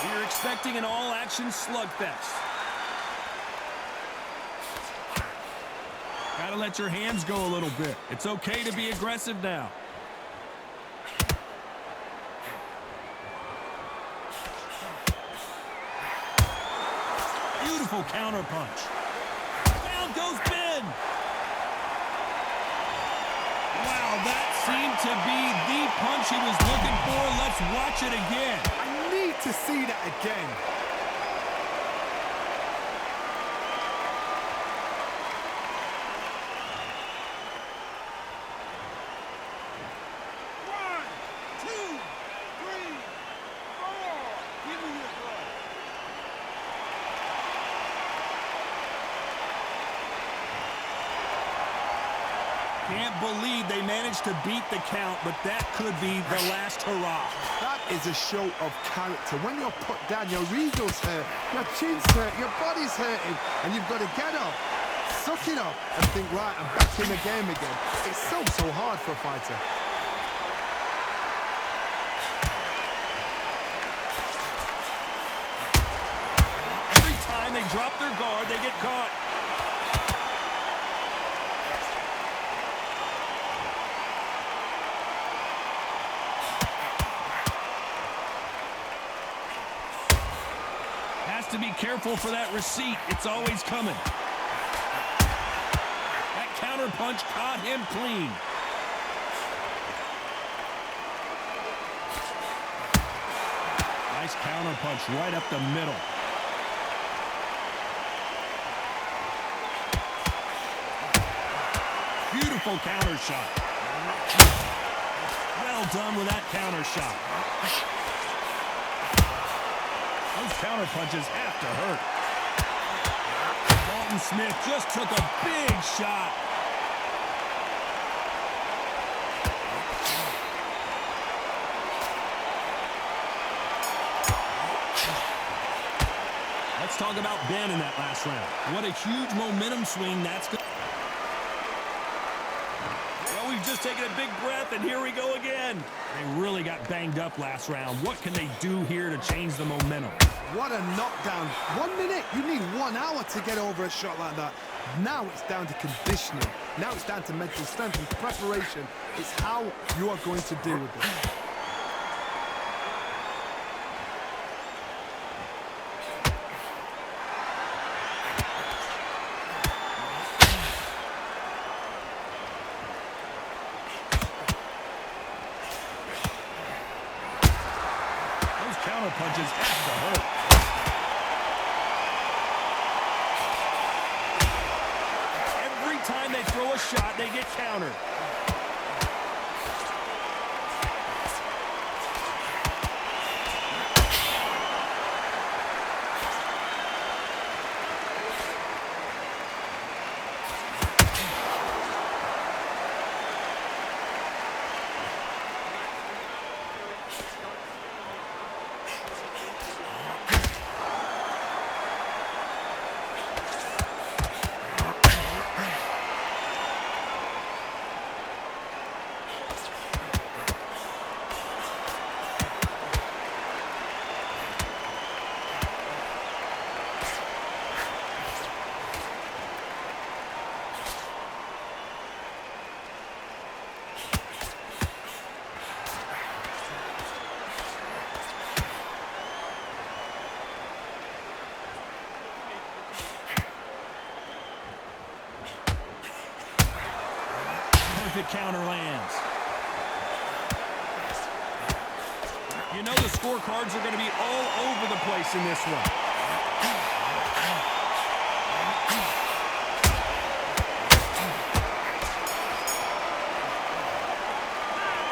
You're expecting an all-action slugfest. Gotta let your hands go a little bit. It's okay to be aggressive now. Beautiful counter punch. Down goes Benn. Wow, that seemed to be the punch he was looking for. Let's watch it again. I need to see that again. Can't believe they managed to beat the count, but that could be the last hurrah. That is a show of character. When you're put down, your ego's hurt, your chin's hurt, your body's hurting, and you've got to get up, suck it up, and think, right, I'm back in the game again. It's so hard for a fighter. Every time they drop their guard, they get caught. To be careful for that receipt. It's always coming. That counter punch caught him clean. Nice counter punch right up the middle. Beautiful counter shot. Well done with that counter shot. Those counter punches have to hurt. Dalton Smith just took a big shot. Let's talk about Benn in that last round. What a huge momentum swing that's going. Well, we've just taken a big breath, and here we go again. They really got banged up last round. What can they do here to change the momentum? What a knockdown. 1 minute, you need 1 hour to get over a shot like that. Now it's down to conditioning. Now it's down to mental strength and preparation. It's how you are going to deal with it. Counter punches have to hurt. Every time they throw a shot, they get countered. Perfect counter lands. You know the scorecards are going to be all over the place in this one.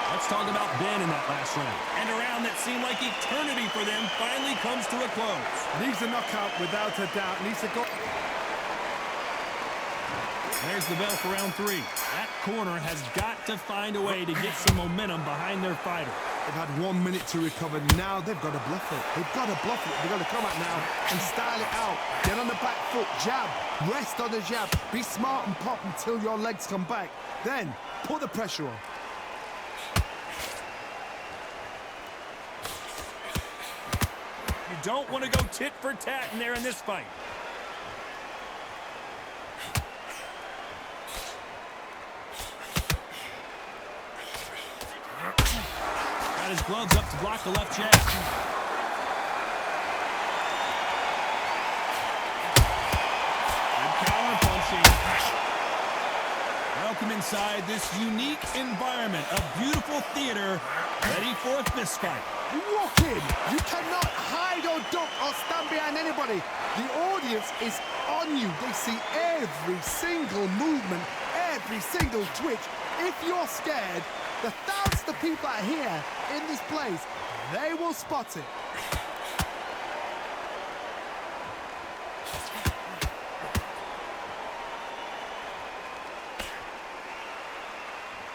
Let's talk about Benn in that last round. And a round that seemed like eternity for them finally comes to a close. Needs a knockout without a doubt. Needs to go. There's the bell for round 3. That corner has got to find a way to get some momentum behind their fighter. They've had 1 minute to recover. Now they've got to bluff it. They've got to bluff it. They've got to come out now and style it out. Get on the back foot, jab, rest on the jab. Be smart and pop until your legs come back. Then put the pressure on. You don't want to go tit for tat in there in this fight. Got his gloves up to block the left jab. Good counter punching. Welcome inside this unique environment, a beautiful theater, ready for a fist fight. You walk in, you cannot hide or duck or stand behind anybody. The audience is on you. They see every single movement, every single twitch. If you're scared, the thousands of people out here in this place, they will spot it.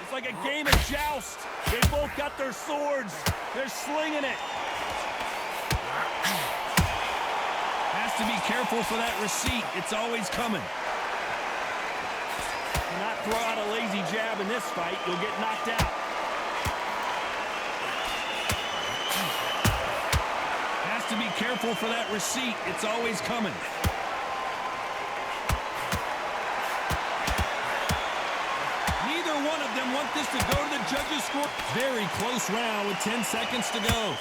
It's like a game of joust. They both got their swords. They're slinging it. Has to be careful for that receipt. It's always coming. Do not throw out a lazy jab in this fight. You'll get knocked out. Has to be careful for that receipt. It's always coming. Neither one of them want this to go to the judges' score. Very close round with 10 seconds to go.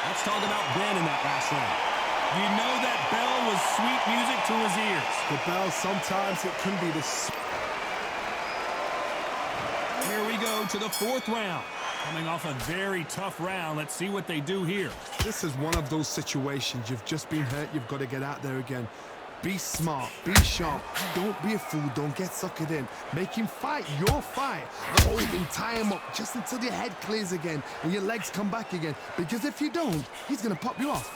Let's talk about Benn in that last round. You know that bell was sweet music to his ears. The bell, sometimes it can be the... Here we go to the fourth round. Coming off a very tough round. Let's see what they do here. This is one of those situations. You've just been hurt. You've got to get out there again. Be smart. Be sharp. Don't be a fool. Don't get suckered in. Make him fight your fight. Hold him, tie him up just until your head clears again and your legs come back again. Because if you don't, he's going to pop you off.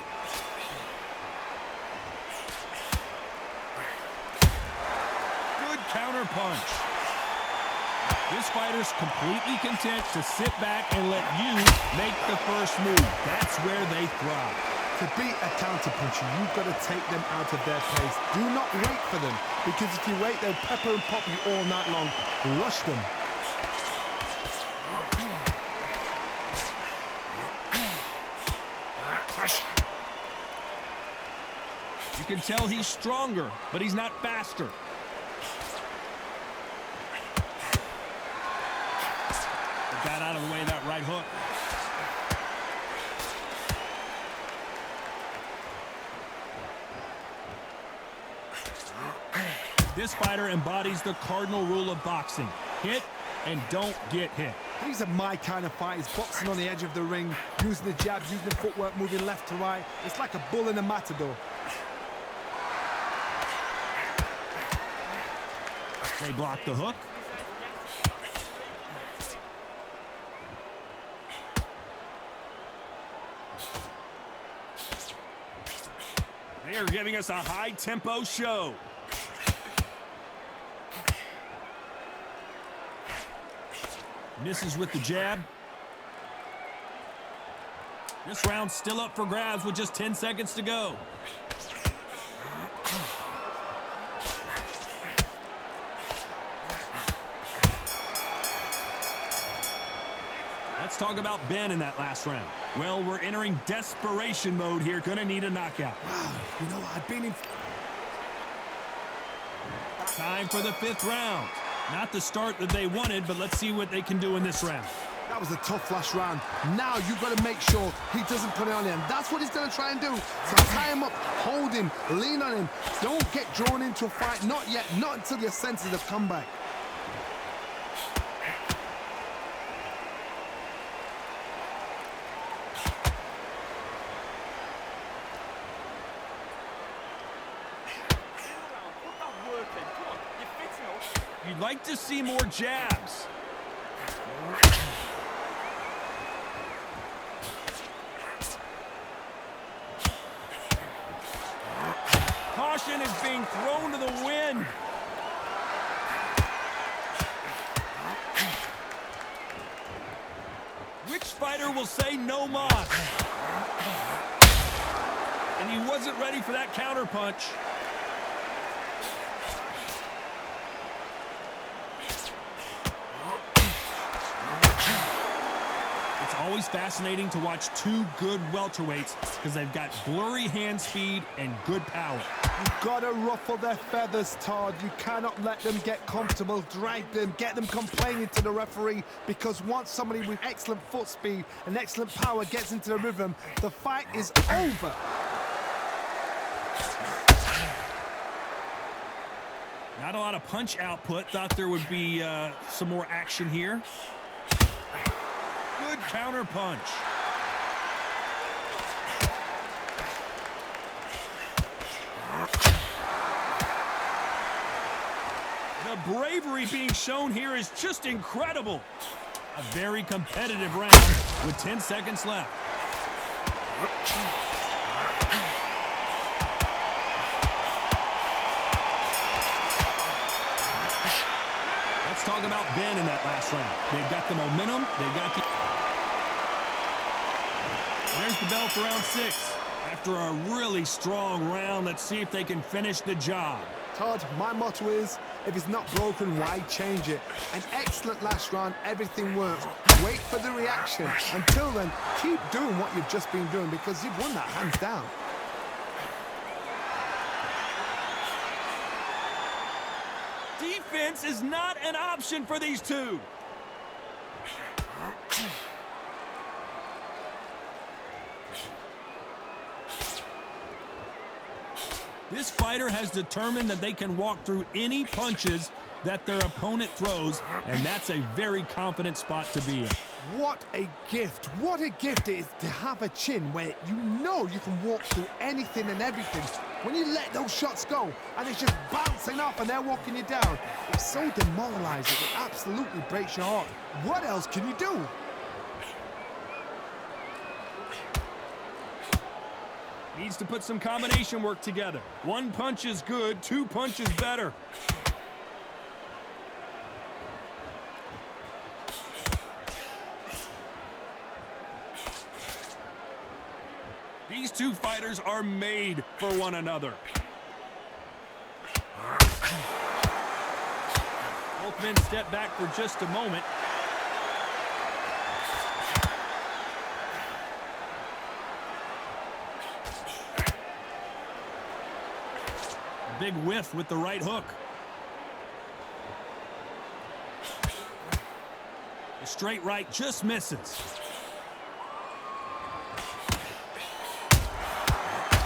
Good counter punch. This fighter's completely content to sit back and let you make the first move. That's where they thrive. To beat a counter-puncher, you've got to take them out of their pace. Do not wait for them, because if you wait, they'll pepper and pop you all night long. Rush them. You can tell he's stronger, but he's not faster. Got out of the way of that right hook. This fighter embodies the cardinal rule of boxing. Hit and don't get hit. These are my kind of fighters, boxing on the edge of the ring, using the jabs, using the footwork, moving left to right. It's like a bull in a matador. They block the hook. They are giving us a high-tempo show. Misses with the jab. This round's still up for grabs with just 10 seconds to go. Let's talk about Benn in that last round. Well, we're entering desperation mode here. Gonna need a knockout. Wow, you know, I've been in... Time for the fifth round. Not the start that they wanted, but let's see what they can do in this round. That was a tough last round. Now you've got to make sure he doesn't put it on him. That's what he's going to try and do. So tie him up, hold him, lean on him. Don't get drawn into a fight. Not yet. Not until your senses have come back. You'd like to see more jabs. Caution is being thrown to the wind. Which fighter will say no mas? And he wasn't ready for that counter punch. always fascinating to watch two good welterweights because they've got blurry hand speed and good power. You've got to ruffle their feathers, Todd. You cannot let them get comfortable, drag them, get them complaining to the referee, because once somebody with excellent foot speed and excellent power gets into the rhythm, the fight is over. Not a lot of punch output. Thought there would be some more action here. Good counter punch. The bravery being shown here is just incredible. A very competitive round with 10 seconds left. Let's talk about Benn in that last round. They've got the momentum. They've got the... There's the bell for round 6. After a really strong round, let's see if they can finish the job. Todd, my motto is, if it's not broken, why change it? An excellent last round, everything works. Wait for the reaction. Until then, keep doing what you've just been doing, because you've won that hands down. Defense is not an option for these two. This fighter has determined that they can walk through any punches that their opponent throws, and that's a very confident spot to be in. What a gift. What a gift it is to have a chin where you know you can walk through anything and everything. When you let those shots go and it's just bouncing off and they're walking you down, it's so demoralizing. It absolutely breaks your heart. What else can you do? Needs to put some combination work together. One punch is good, two punches better. These two fighters are made for one another. Both men step back for just a moment. Big whiff with the right hook. The straight right just misses.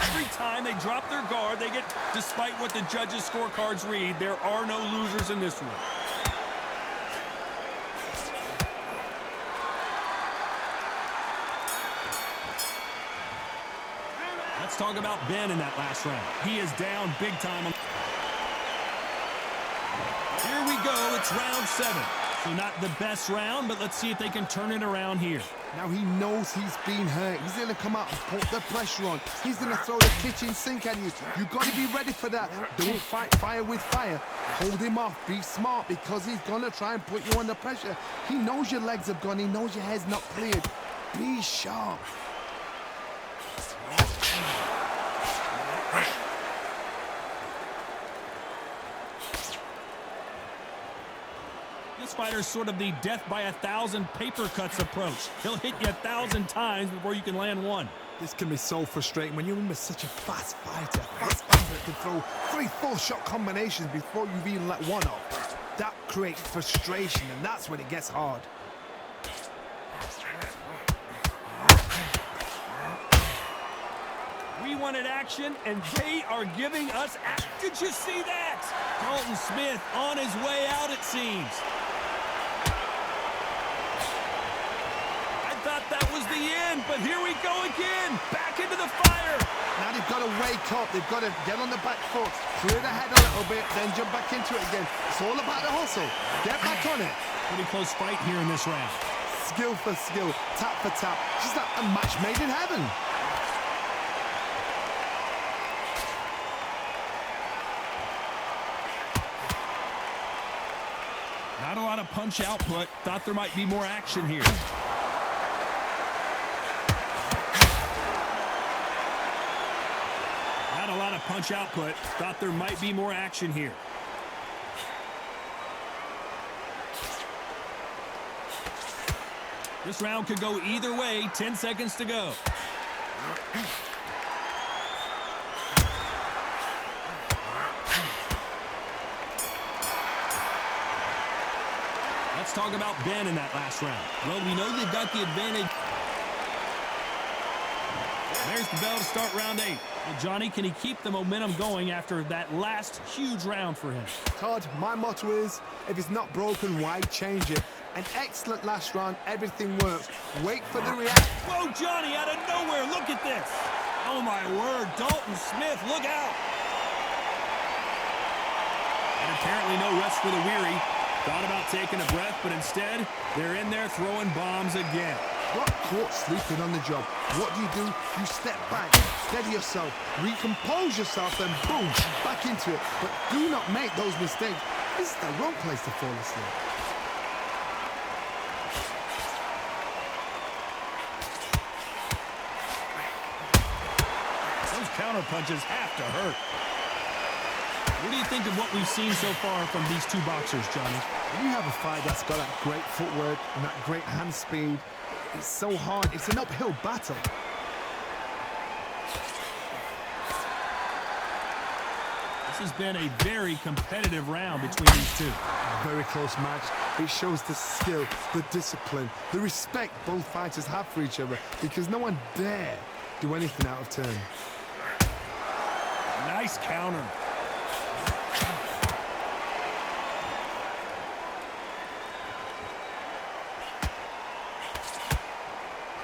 Every time they drop their guard, they get, despite what the judges' scorecards read, there are no losers in this one. Let's talk about Benn in that last round. He is down big time. Here we go. It's round 7. So not the best round, but let's see if they can turn it around here. Now he knows he's been hurt. He's going to come out and put the pressure on. He's going to throw the kitchen sink at you. You've got to be ready for that. Don't fight fire with fire. Hold him off. Be smart, because he's going to try and put you under pressure. He knows your legs have gone. He knows your head's not cleared. Be sharp. This fighter's sort of the death by 1,000 paper cuts approach. He'll hit you 1,000 times before you can land one. This can be so frustrating when you're in with such a fast fighter that can throw 3-4 shot combinations before you've even let one off. That creates frustration, and that's when it gets hard. We wanted action, and they are giving us action. Did you see that? Dalton Smith on his way out, it seems. I thought that was the end, but here we go again. Back into the fire. Now they've got to wake up. They've got to get on the back foot, clear the head a little bit, then jump back into it again. It's all about the hustle. Get back on it. Pretty close fight here in this round. Skill for skill, tap for tap. Just like a match made in heaven. Not a lot of punch output. Thought there might be more action here. Not a lot of punch output. Thought there might be more action here. This round could go either way. 10 seconds to go. Let's talk about Benn in that last round. Well, we know they've got the advantage. There's the bell to start round 8. Well, Johnny, can he keep the momentum going after that last huge round for him? Todd, my motto is, if it's not broken, why change it? An excellent last round, everything works. Wait for the reaction. Whoa, Johnny, out of nowhere, look at this. Oh, my word, Dalton Smith, look out. And apparently no rest for the weary. Thought about taking a breath, but instead, they're in there throwing bombs again. Got caught sleeping on the job. What do? You step back, steady yourself, recompose yourself, then boom, back into it. But do not make those mistakes. This is the wrong place to fall asleep. Those counter punches have to hurt. What do you think of what we've seen so far from these two boxers, Johnny? When you have a fight that's got that great footwork and that great hand speed, it's so hard. It's an uphill battle. This has been a very competitive round between these two. A very close match. It shows the skill, the discipline, the respect both fighters have for each other, because no one dare do anything out of turn. Nice counter.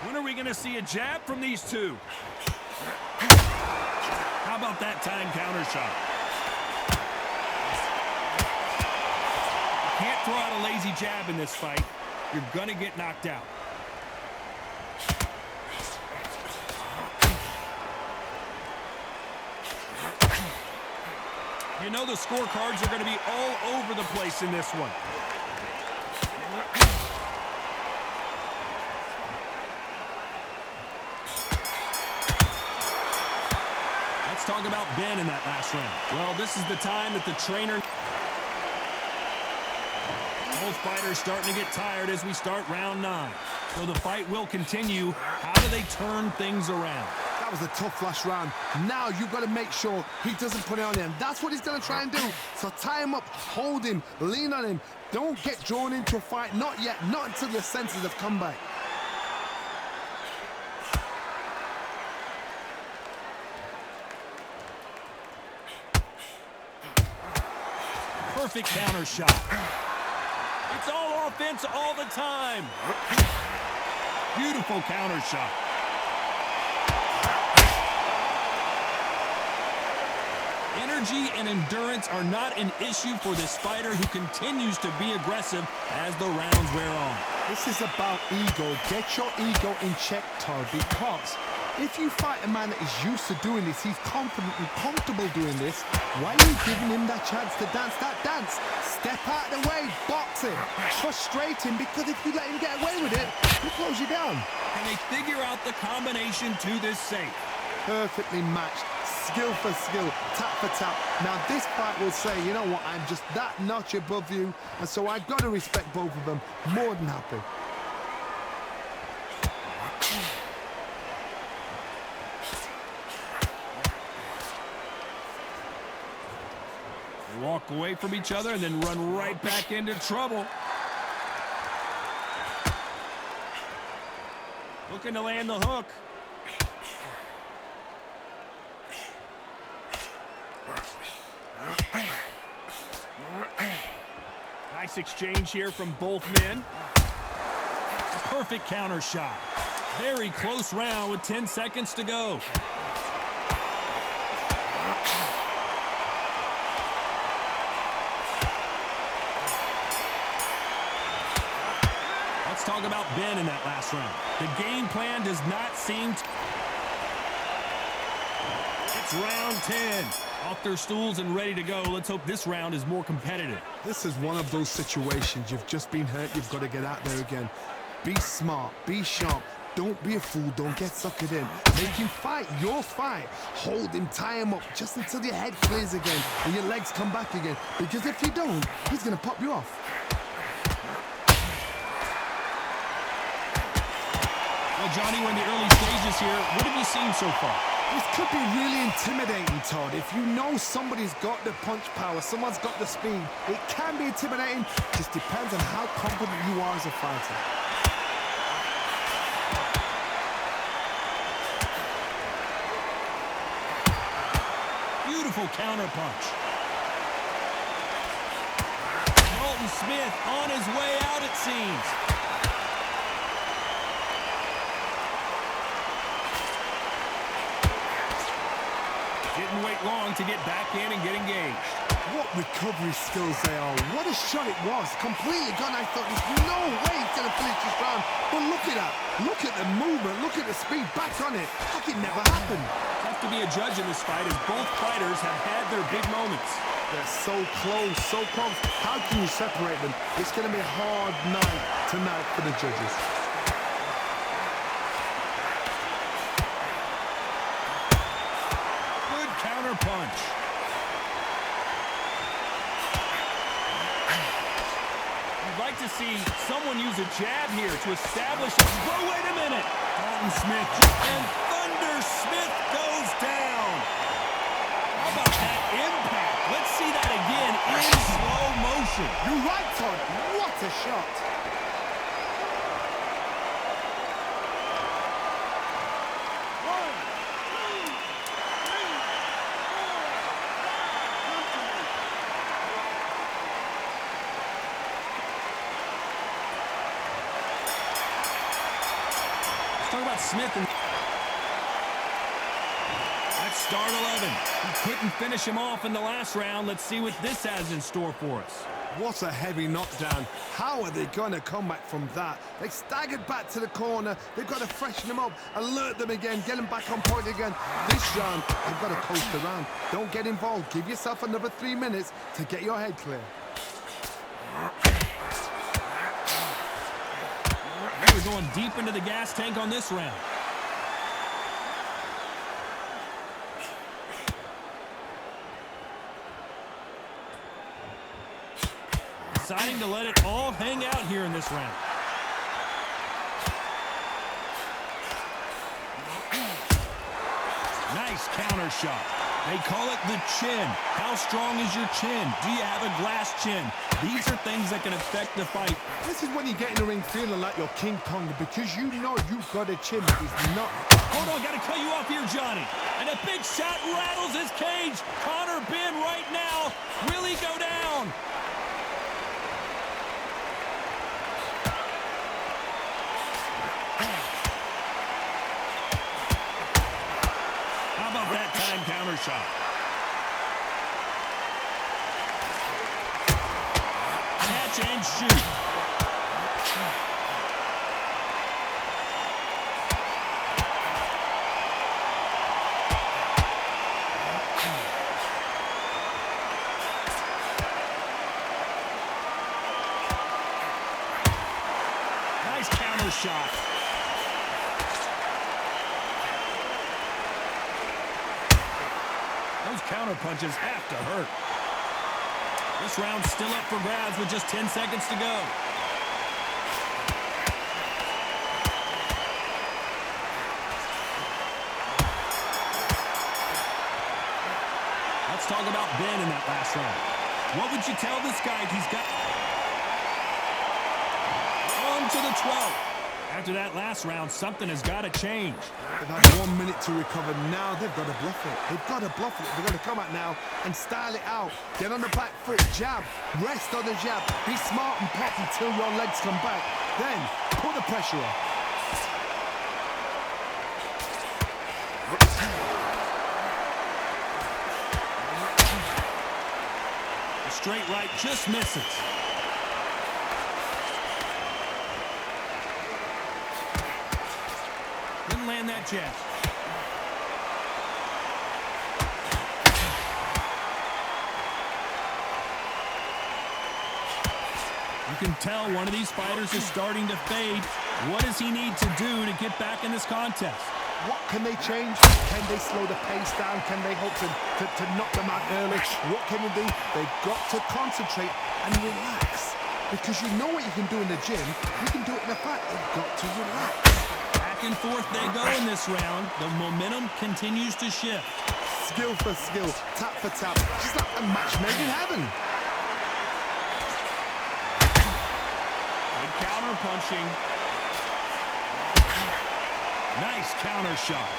When are we going to see a jab from these two? How about that time counter shot? You can't throw out a lazy jab in this fight. You're going to get knocked out. You know the scorecards are going to be all over the place in this one. Let's talk about Benn in that last round. Well, this is the time that the trainer... Both fighters starting to get tired as we start round 9. So the fight will continue. How do they turn things around? That was a tough last round. Now you've got to make sure he doesn't put it on him. That's what he's going to try and do. So tie him up, hold him, lean on him. Don't get drawn into a fight. Not yet. Not until your senses have come back. Perfect counter shot. It's all offense all the time. Beautiful counter shot. Energy and endurance are not an issue for this fighter who continues to be aggressive as the rounds wear on. This is about ego. Get your ego in check, Todd, because if you fight a man that is used to doing this, he's confident and comfortable doing this, why are you giving him that chance to dance that dance? Step out of the way, box him, frustrate him, because if you let him get away with it, he'll close you down. And they figure out the combination to this safe. Perfectly matched, skill for skill, tap for tap. Now this fight will say, you know what, I'm just that notch above you, and so I've got to respect both of them. More than happy. They walk away from each other and then run right back into trouble. Looking to land the hook. Nice exchange here from both men. A perfect counter shot. Very close round with 10 seconds to go. Let's talk about Benn in that last round. The game plan does not seem to... It's round 10. Off their stools and ready to go. Let's hope this round is more competitive. This is one of those situations. You've just been hurt. You've got to get out there again. Be smart. Be sharp. Don't be a fool. Don't get suckered in. Make him fight your fight. Hold him, tie him up just until your head clears again and your legs come back again. Because if you don't, he's going to pop you off. Well, Johnny, we're in the early stages here. What have you seen so far? This could be really intimidating, Todd. If you know somebody's got the punch power, someone's got the speed, it can be intimidating. Just depends on how confident you are as a fighter. Beautiful counter punch. Dalton Smith on his way out, it seems. Didn't wait long to get back in and get engaged. What recovery skills they are. What a shot it was. Completely gone. I thought there's no way he's going to finish this round. But look at that. Look at the movement. Look at the speed. Back on it. Like it never happened. Tough to be a judge in this fight as both fighters have had their big moments. They're so close, so close. How can you separate them? It's going to be a hard night tonight for the judges. Good counter punch. You'd like to see someone use a jab here to establish a... Oh, wait a minute! Dalton Smith and Thunder Smith goes down. How about that impact? Let's see that again in slow motion. You're right, Todd. What a shot. Let's talk about Smith and... Let's start 11. He couldn't finish him off in the last round. Let's see what this has in store for us. What a heavy knockdown. How are they going to come back from that? They staggered back to the corner. They've got to freshen them up, alert them again, get them back on point again. This round, they've got to coast around. Don't get involved. Give yourself another 3 minutes to get your head clear. We're going deep into the gas tank on this round. Deciding to let it all hang out here in this round. Nice counter shot. They call it the chin. How strong is your chin? Do you have a glass chin? These are things that can affect the fight. This is when you get in the ring feeling like you're King Kong because you know you've got a chin that is not. Hold on, got to cut you off here, Johnny. And a big shot rattles his cage. Conor Benn right now. Will he go down? How about that time counter shot? Catch and shoot. Nice counter shot. Those counter punches have to hurt. This round's still up for grabs with just 10 seconds to go. Let's talk about Benn in that last round. What would you tell this guy he's got? On to the 12th. After that last round, something has got to change. They've had 1 minute to recover. Now they've got to bluff it. They've got to bluff it. They're going to come out now and style it out. Get on the back foot, jab, rest on the jab. Be smart and pop until your legs come back. Then put the pressure on. The straight right just misses. Didn't land that jab. You can tell one of these fighters is starting to fade. What does he need to do to get back in this contest? What can they change? Can they slow the pace down? Can they hope to knock them out early? What can they do? They've got to concentrate and relax. Because you know what you can do in the gym. You can do it in the fight. They've got to relax. That's Back and forth they go in this round. The momentum continues to shift. Skill for skill, tap for tap, just like a match made in heaven. Good counter punching. Nice counter shot.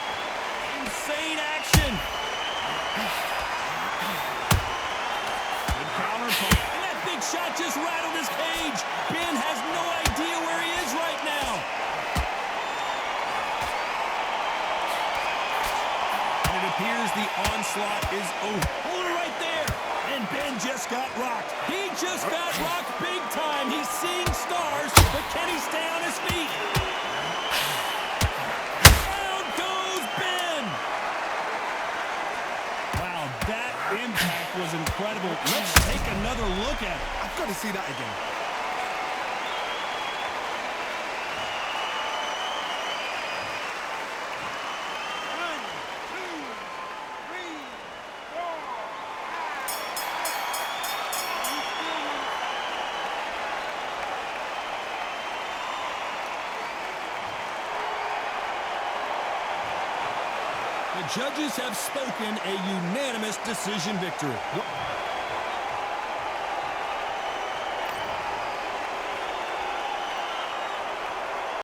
Insane action. Good counter punch. And that big shot just rattled his cage. Benn has no idea where he is right now. And it appears the onslaught is over. Hold it right there. And Benn just got rocked. He just got rocked big time. He's seeing stars, but can he stay on his feet? Down goes Benn. Wow, that impact was incredible. Let's take another look at it. I've got to see that again. The judges have spoken, a unanimous decision victory.